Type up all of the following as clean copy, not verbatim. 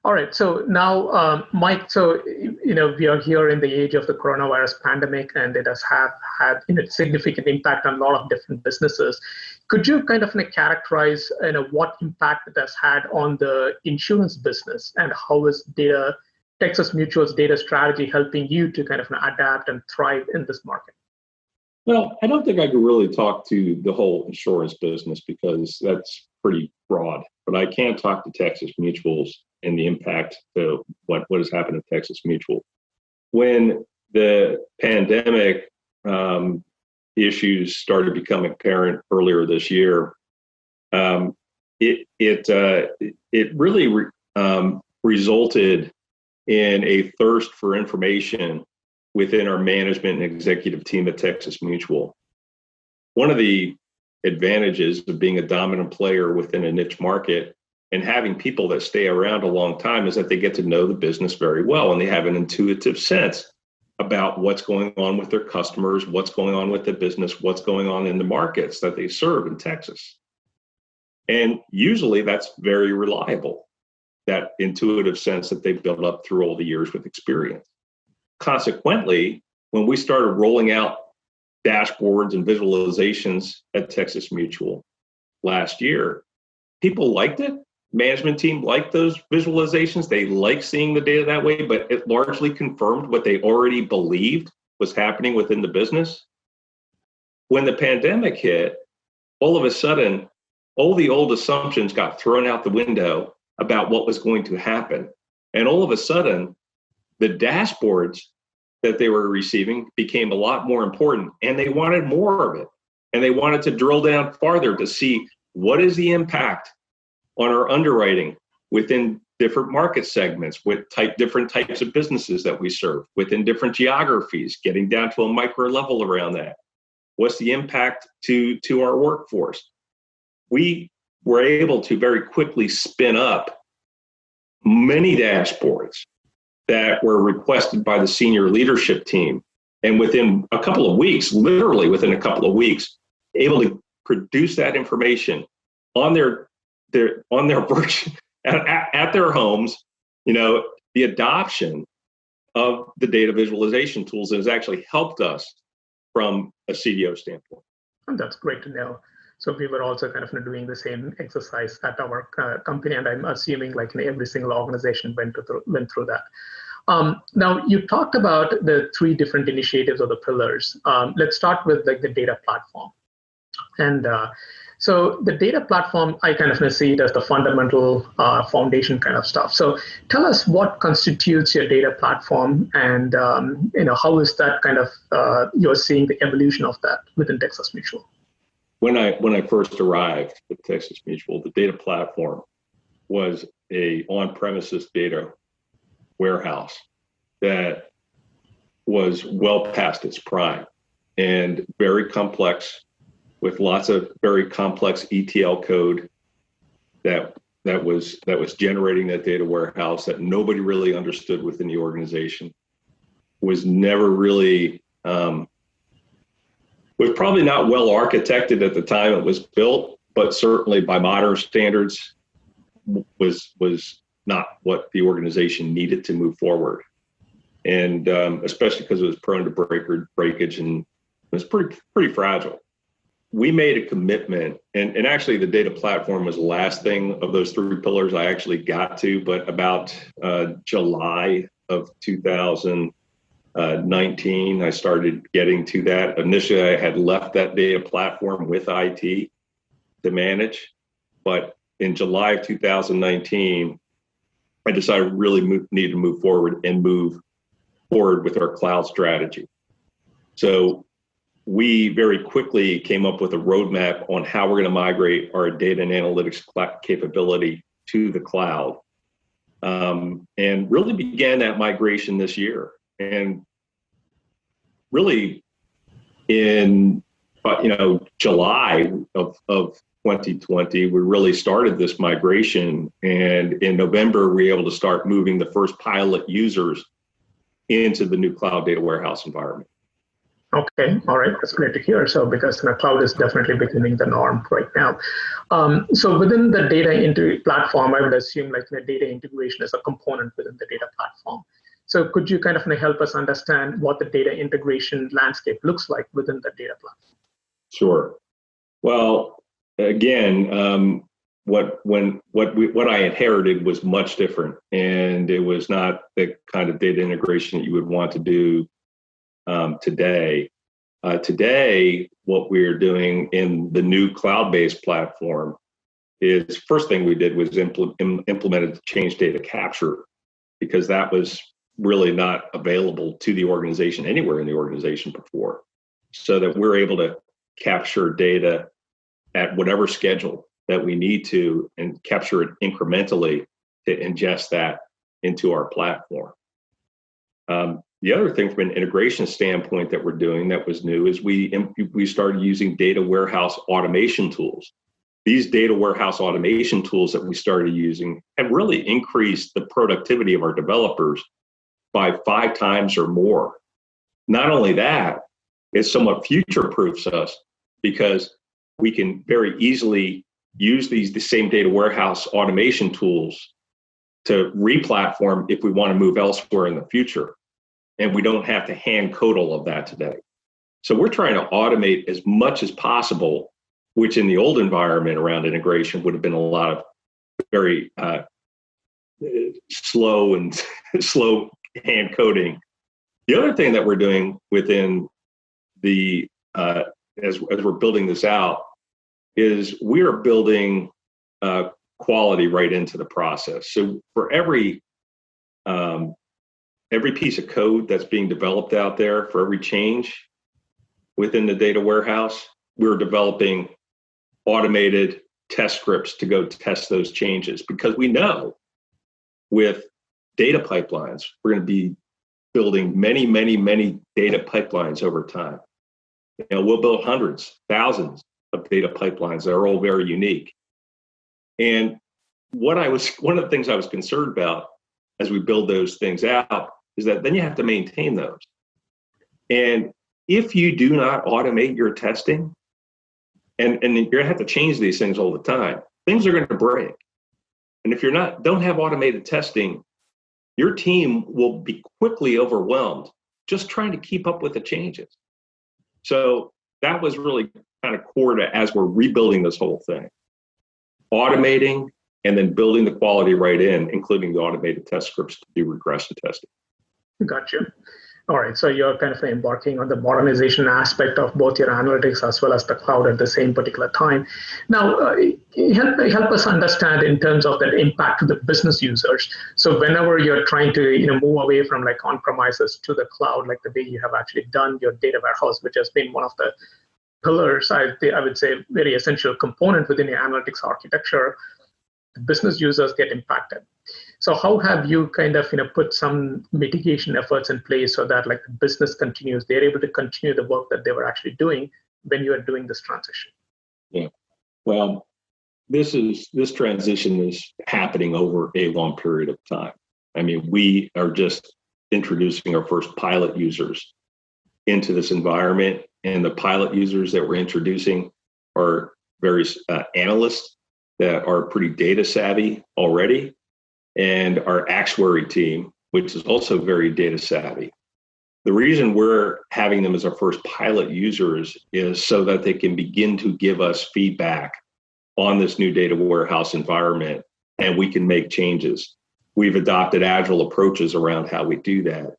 All right. So now, Mike, so, we are here in the age of the coronavirus pandemic, and it has had significant impact on a lot of different businesses. Could you kind of characterize, what impact it has had on the insurance business, and how is Texas Mutual's data strategy helping you to kind of adapt and thrive in this market? Well, I don't think I could really talk to the whole insurance business because that's pretty broad, but I can talk to Texas Mutuals and the impact to what has happened to Texas Mutual. When the pandemic issues started becoming apparent earlier this year, it really resulted in a thirst for information within our management and executive team at Texas Mutual. One of the advantages of being a dominant player within a niche market and having people that stay around a long time is that they get to know the business very well, and they have an intuitive sense about what's going on with their customers, what's going on with the business, what's going on in the markets that they serve in Texas. And usually that's very reliable, that intuitive sense that they've built up through all the years with experience. Consequently, when we started rolling out dashboards and visualizations at Texas Mutual last year, people liked it. Management team liked those visualizations. They liked seeing the data that way, but it largely confirmed what they already believed was happening within the business. When the pandemic hit, all of a sudden, all the old assumptions got thrown out the window about what was going to happen. And all of a sudden, the dashboards that they were receiving became a lot more important, and they wanted more of it. And they wanted to drill down farther to see what is the impact on our underwriting within different market segments, with different types of businesses that we serve, within different geographies, getting down to a micro level around that. What's the impact to our workforce? We were able to very quickly spin up many dashboards that were requested by the senior leadership team. And within a couple of weeks, literally within a couple of weeks, able to produce that information on their version at their homes. The adoption of the data visualization tools has actually helped us from a CDO standpoint. And that's great to know. So we were also kind of doing the same exercise at our company, and I'm assuming every single organization went through that. Now, you talked about the three different initiatives or the pillars. Let's start with the data platform. And so the data platform, I kind of see it as the fundamental foundation kind of stuff. So tell us what constitutes your data platform, and how is that kind of you're seeing the evolution of that within Texas Mutual? When I first arrived at Texas Mutual, the data platform was a on-premises data warehouse that was well past its prime and very complex, with lots of very complex ETL code that was generating that data warehouse that nobody really understood within the organization. Was never really was probably not well architected at the time it was built, but certainly by modern standards was not what the organization needed to move forward. And especially because it was prone to breakage and it was pretty fragile. We made a commitment, and actually the data platform was the last thing of those three pillars I actually got to, but about July of 2019, I started getting to that. Initially, I had left that data platform with IT to manage, but in July of 2019, I decided we really need to move forward with our cloud strategy. So we very quickly came up with a roadmap on how we're going to migrate our data and analytics capability to the cloud, and really began that migration this year. And really in July of 2020, we really started this migration. And in November, we were able to start moving the first pilot users into the new cloud data warehouse environment. Okay, all right, that's great to hear. So, because cloud is definitely becoming the norm right now. So, within the platform, I would assume the data integration is a component within the data platform. So, could you kind of help us understand what the data integration landscape looks like within the data platform? Sure. Well, again, what I inherited was much different, and it was not the kind of data integration that you would want to do today. Today, what we're doing in the new cloud-based platform is first thing we did was implemented the change data capture, because that was really not available to the organization anywhere in the organization before, so that we're able to capture data at whatever schedule that we need to and capture it incrementally to ingest that into our platform. The other thing from an integration standpoint that we're doing that was new is we started using data warehouse automation tools. These data warehouse automation tools that we started using have really increased the productivity of our developers by 5 times or more. Not only that, it somewhat future-proofs us, because we can very easily use the same data warehouse automation tools to re-platform if we want to move elsewhere in the future. And we don't have to hand code all of that today. So we're trying to automate as much as possible, which in the old environment around integration would have been a lot of very slow hand coding. The other thing that we're doing within the as we're building this out is we are building quality right into the process. So for every piece of code that's being developed out there, for every change within the data warehouse, we're developing automated test scripts to go test those changes, because we know with data pipelines, we're going to be building many, many, many data pipelines over time. We'll build hundreds, thousands of data pipelines that are all very unique. And one of the things I was concerned about as we build those things out is that then you have to maintain those. And if you do not automate your testing, and you're going to have to change these things all the time, things are going to break. And if don't have automated testing, your team will be quickly overwhelmed just trying to keep up with the changes. So that was really kind of core to as we're rebuilding this whole thing. Automating and then building the quality right in, including the automated test scripts to do regression testing. Gotcha. All right, so you're kind of embarking on the modernization aspect of both your analytics as well as the cloud at the same particular time. Now, help us understand in terms of that impact to the business users. So whenever you're trying to move away from on-premises to the cloud, like the way you have actually done your data warehouse, which has been one of the pillars, I would say, very essential component within your analytics architecture, the business users get impacted. So how have you kind of put some mitigation efforts in place so that the business continues, they're able to continue the work that they were actually doing when you are doing this transition? Yeah, well, this transition is happening over a long period of time. I mean, we are just introducing our first pilot users into this environment, and the pilot users that we're introducing are various analysts that are pretty data savvy already, and our actuary team, which is also very data savvy. The reason we're having them as our first pilot users is so that they can begin to give us feedback on this new data warehouse environment, and we can make changes. We've adopted agile approaches around how we do that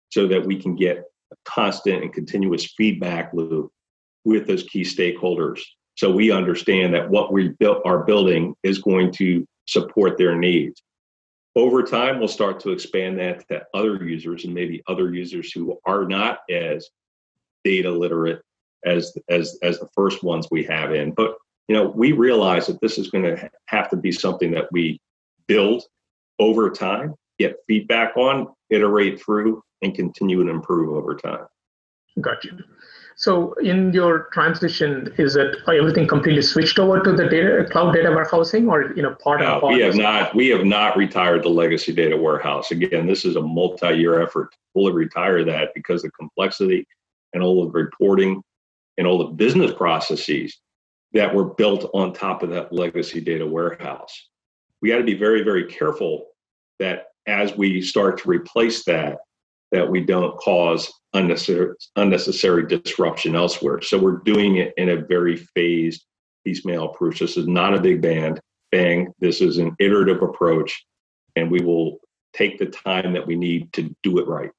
so that we can get a constant and continuous feedback loop with those key stakeholders. So we understand that what we are building is going to support their needs. Over time, we'll start to expand that to other users, and maybe other users who are not as data literate as the first ones we have in. But we realize that this is going to have to be something that we build over time, get feedback on, iterate through, and continue to improve over time. Got you. So in your transition, is it everything completely switched over to the cloud data warehousing, or part of? We have not retired the legacy data warehouse. Again, this is a multi-year effort to fully retire that because of the complexity and all of the reporting and all the business processes that were built on top of that legacy data warehouse. We got to be very, very careful that as we start to replace that we don't cause unnecessary disruption elsewhere. So we're doing it in a very phased, piecemeal approach. This is not a big bang. This is an iterative approach, and we will take the time that we need to do it right.